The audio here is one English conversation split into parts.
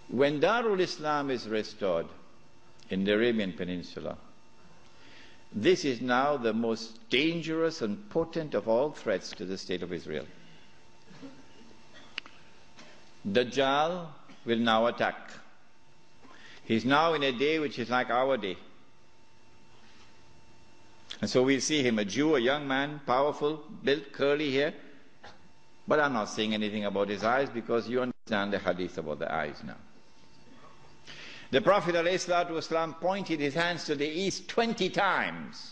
When Darul Islam is restored in the Arabian Peninsula, this is now the most dangerous and potent of all threats to the state of Israel. Dajjal will now attack. He's now in a day which is like our day. And so we'll see him, a Jew, a young man, powerful, built, curly hair. But I'm not saying anything about his eyes because you understand the hadith about the eyes now. The Prophet ﷺ pointed his hands to the east 20 times.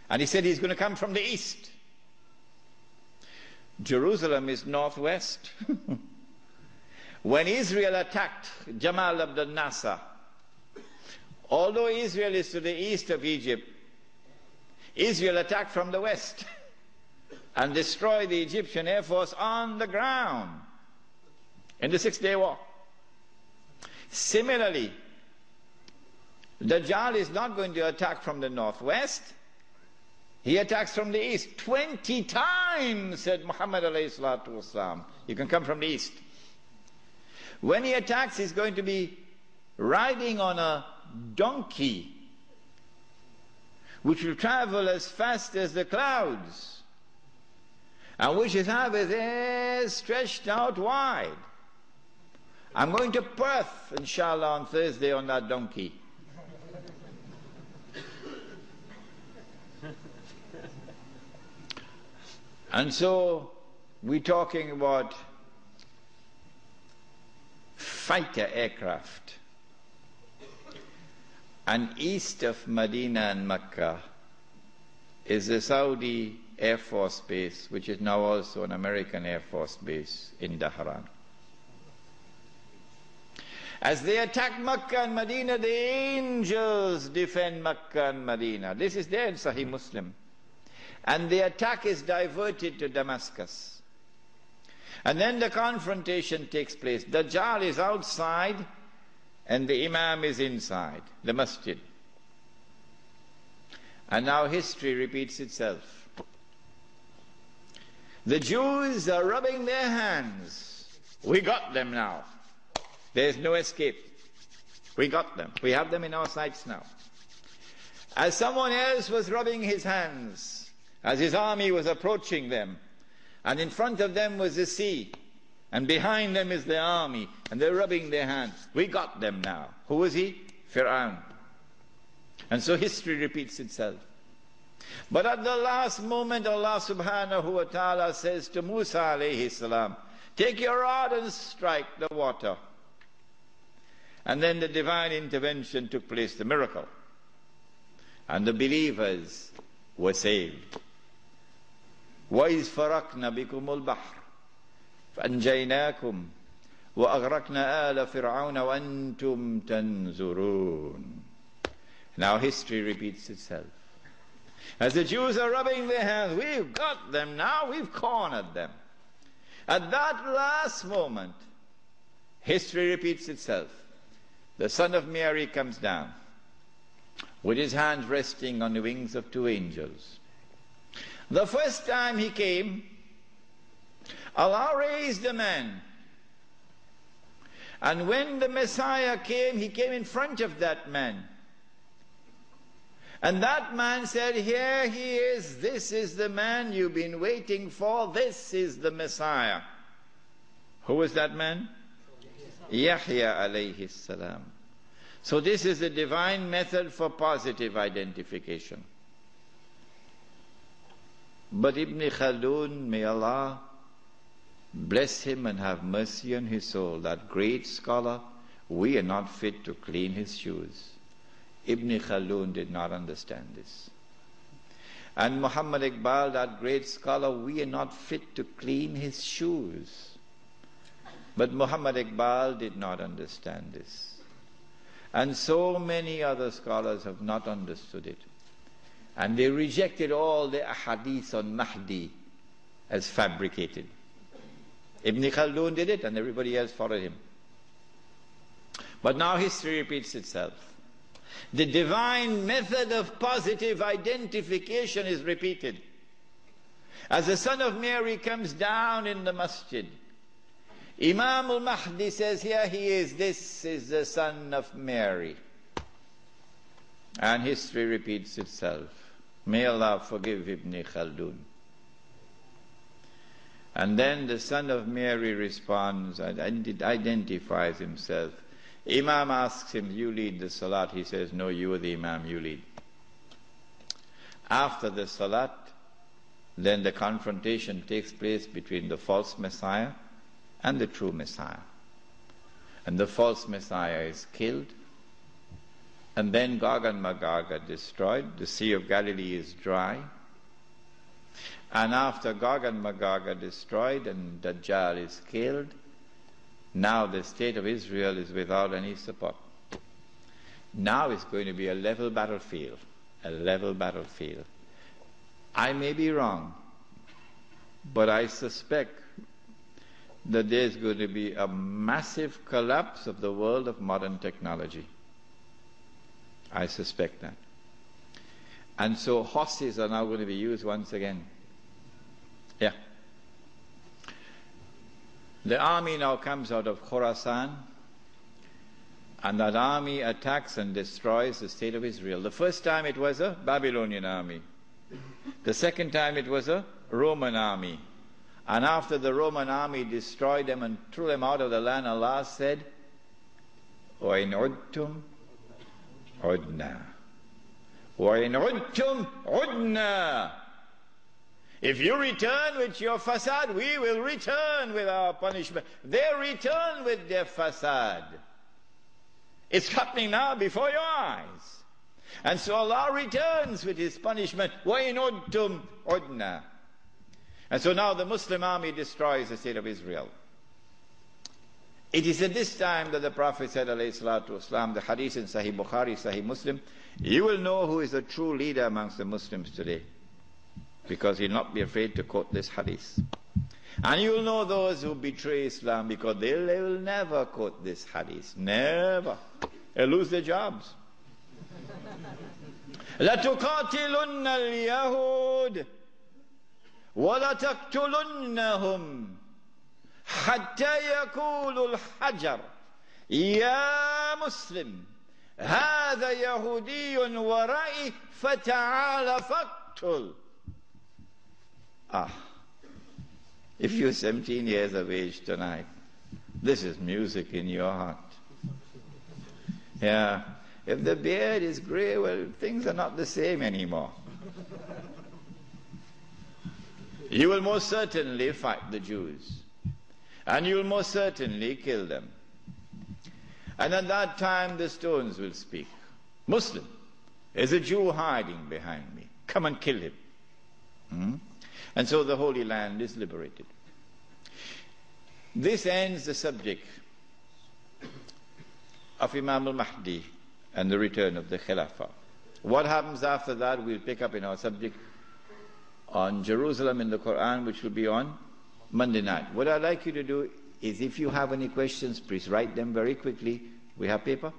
And he said he's going to come from the east. Jerusalem is northwest. When Israel attacked Jamal Abdel Nasser, although Israel is to the east of Egypt, Israel attacked from the west and destroyed the Egyptian Air Force on the ground in the Six-Day War. Similarly, Dajjal is not going to attack from the northwest. He attacks from the east. 20 times, said Muhammad alayhi salatu wasalam. You can come from the east. When he attacks, he's going to be riding on a donkey, which will travel as fast as the clouds, and which will have his hair stretched out wide. I'm going to Perth, inshallah, on Thursday on that donkey. And so we're talking about fighter aircraft. And east of Medina and Mecca is the Saudi Air Force Base, which is now also an American Air Force Base in Dhahran. As they attack Mecca and Medina, the angels defend Mecca and Medina. This is there in Sahih Muslim. And the attack is diverted to Damascus. And then the confrontation takes place. Dajjal is outside and the Imam is inside the masjid. And now history repeats itself. The Jews are rubbing their hands. We got them now. There's no escape. We got them. We have them in our sights now. As someone else was rubbing his hands, as his army was approaching them, and in front of them was the sea, and behind them is the army, and they're rubbing their hands. We got them now. Who was he? Fir'aun. And so history repeats itself. But at the last moment, Allah subhanahu wa ta'ala says to Musa alayhi salam, take your rod and strike the water. And then the divine intervention took place, the miracle. And the believers were saved. وَإِذْ فَرَقْنَا بِكُمُ الْبَحْرِ فَأَنْجَيْنَاكُمْ وَأَغْرَقْنَا آلَ فِرْعَوْنَ وَأَنْتُمْ تَنْظُرُونَ. Now history repeats itself. As the Jews are rubbing their hands, we've got them now, we've cornered them. At that last moment, history repeats itself. The son of Mary comes down with his hands resting on the wings of two angels. The first time he came, Allah raised a man. And when the Messiah came, he came in front of that man. And that man said, here he is, this is the man you've been waiting for, this is the Messiah. Who was that man? Yahya alayhi salam. So this is the divine method for positive identification. But Ibn Khaldun, may Allah bless him and have mercy on his soul, that great scholar, we are not fit to clean his shoes. Ibn Khaldun did not understand this. And Muhammad Iqbal, that great scholar, we are not fit to clean his shoes. But Muhammad Iqbal did not understand this. And so many other scholars have not understood it. And they rejected all the ahadith on Mahdi as fabricated. Ibn Khaldun did it and everybody else followed him. But now history repeats itself. The divine method of positive identification is repeated. As the son of Mary comes down in the masjid, Imam al-Mahdi says, here he is, this is the son of Mary. And history repeats itself. May Allah forgive Ibn Khaldun. And then the son of Mary responds and identifies himself. Imam asks him, you lead the salat. He says, no, you are the Imam, you lead. After the salat, then the confrontation takes place between the false Messiah and the true Messiah. And the false Messiah is killed. And then Gog and Magog are destroyed. The Sea of Galilee is dry. And after Gog and Magog are destroyed and Dajjal is killed, now the state of Israel is without any support. Now it's going to be a level battlefield. A level battlefield. I may be wrong, but I suspect that there's going to be a massive collapse of the world of modern technology. I suspect that. And so horses are now going to be used once again. Yeah. The army now comes out of Khorasan, and that army attacks and destroys the state of Israel. The first time it was a Babylonian army. The second time it was a Roman army. And after the Roman army destroyed them and threw them out of the land, Allah said, وَإِنْ عُدْتُمْ عُدْنَا وَإِنْ عُدْتُمْ عُدْنَا. If you return with your fasad, we will return with our punishment. They return with their fasad. It's happening now before your eyes. And so Allah returns with His punishment. وَإِنْ عُدْتُمْ عُدْنَا. And so now the Muslim army destroys the state of Israel. It is at this time that the Prophet said, alayhi salatu wasalam, the hadith in Sahih Bukhari, Sahih Muslim, you will know who is a true leader amongst the Muslims today. Because he'll not be afraid to quote this hadith. And you will know those who betray Islam because they will never quote this hadith. Never. They'll lose their jobs. لَتُقَاتِلُنَّ الْيَهُودِ وَلَتَقْتُلُنَّهُمْ حَتَّى يَقُولُ الْحَجَرُ يَا مُسْلِمْ هَذَا يَهُودِيٌّ وَرَائِي فَتَعَالَ فَاقْتُلْ. If you're 17 years of age tonight, this is music in your heart. Yeah. If the beard is grey, well, things are not the same anymore. You will most certainly fight the Jews. And you will most certainly kill them. And at that time the stones will speak. Muslim, there's a Jew hiding behind me. Come and kill him. And so the Holy Land is liberated. This ends the subject of Imam al-Mahdi and the return of the Khilafah. What happens after that we'll pick up in our subject on Jerusalem in the Quran, which will be on Monday night. What I'd like you to do is, if you have any questions, please write them very quickly. We have paper?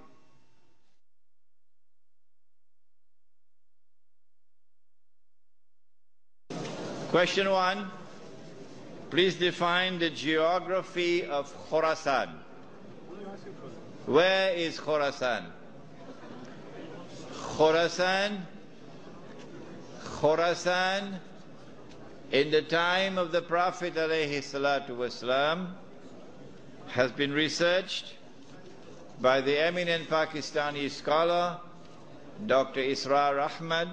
Question 1. Please define the geography of Khorasan. Where is Khorasan? Khorasan, in the time of the Prophet ﷺ, has been researched by the eminent Pakistani scholar, Dr. Israr Ahmad,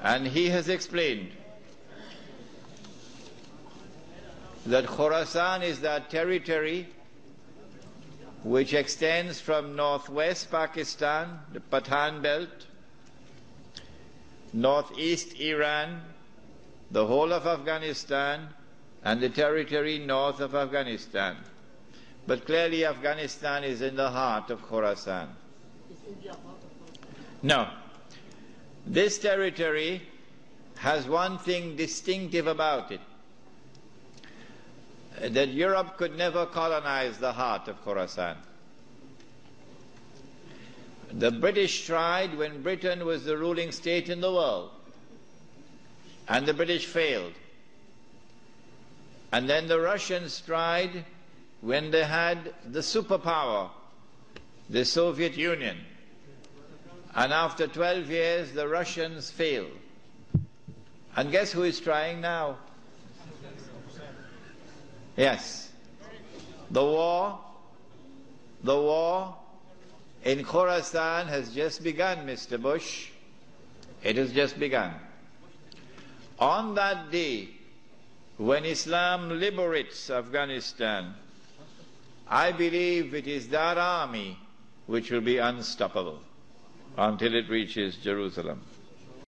and he has explained that Khorasan is that territory which extends from northwest Pakistan, the Pathan belt, northeast Iran, the whole of Afghanistan, and the territory north of Afghanistan. But clearly Afghanistan is in the heart of Khorasan. No. This territory has one thing distinctive about it, that Europe could never colonize the heart of Khorasan. The British tried when Britain was the ruling state in the world, and the British failed. And then the Russians tried when they had the superpower, the Soviet Union. And after 12 years, the Russians failed. And guess who is trying now? Yes. The war in Khorasan has just begun, Mr. Bush. It has just begun. On that day, when Islam liberates Afghanistan, I believe it is that army which will be unstoppable until it reaches Jerusalem.